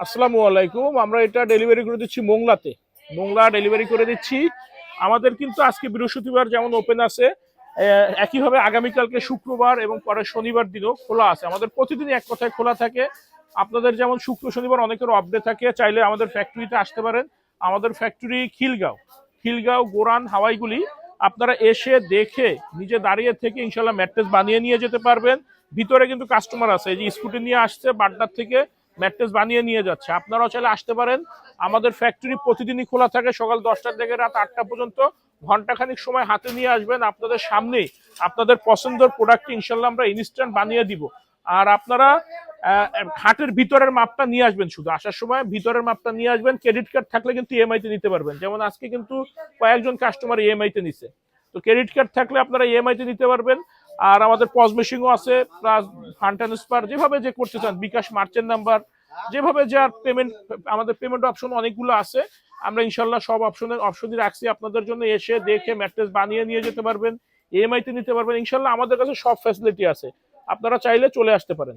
আসসালামু আলাইকুম। আমরা এটা ডেলিভারি করে দিচ্ছি মোংলাতে। মোংলা ডেলিভারি করে দিচ্ছি। আমাদের কিন্তু আজকে বৃহস্পতিবার যেমন ওপেন আছে, একইভাবে আগামীকালকে শুক্রবার এবং পরে শনিবার দিনও খোলা আছে। আমাদের প্রতিদিনই এক কথায় খোলা থাকে। আপনাদের যেমন শুক্র শনিবার অনেকের অফ ডে থাকে, চাইলে আমাদের ফ্যাক্টরিতে আসতে পারেন। আমাদের ফ্যাক্টরি খিলগাঁও গোরান হাওয়াইগুলি। আপনারা এসে দেখে নিজে দাঁড়িয়ে থেকে ইনশাল্লাহ ম্যাট্রেস বানিয়ে নিয়ে যেতে পারবেন। ভিতরে কিন্তু কাস্টমার আছে, এই যে স্কুটি নিয়ে আসছে বাড্ডার থেকে, ম্যাট্রেস বানিয়ে নিয়ে যাচ্ছে। আপনারাও চাইলে আসতে পারেন। আমাদের ফ্যাক্টরি প্রতিদিনই খোলা থাকে সকাল 10টা থেকে রাত 8টা পর্যন্ত। ঘন্টাখানিক সময় হাতে নিয়ে আসবেন, আপনাদের সামনেই আপনাদের পছন্দের প্রোডাক্ট ইনশাল্লাহ আমরা ইনস্ট্যান্ট বানিয়ে দিব। আর আপনারা খাটের ভিতরের মাপটা নিয়ে আসবেন, শুধু আসার সময় ভিতরের মাপটা নিয়ে আসবেন। ক্রেডিট কার্ড থাকলে কিন্তু ইএমআই তে নিতে পারবেন, যেমন আজকে কিন্তু কয়েকজন কাস্টমার ইএমআই তে নিছে। তো ক্রেডিট কার্ড থাকলে আপনারা ইএমআই তে নিতে পারবেন। আর আমাদের পজ মেশিনও আছে, প্লাস ফান্ড ট্রান্সফার যেভাবে যে করতে চান, বিকাশ মার্চেন্ট নাম্বার যেভাবে যে আর পেমেন্ট, আমাদের পেমেন্ট অপশন অনেকগুলো আছে। আমরা ইনশাল্লাহ সব অপশনই রাখছি আপনাদের জন্য। এসে দেখে ম্যাট্রেস বানিয়ে নিয়ে যেতে পারবেন, ইএমআই তে নিতে পারবেন। ইনশাল্লাহ আমাদের কাছে সব ফ্যাসিলিটি আছে, আপনারা চাইলে চলে আসতে পারেন।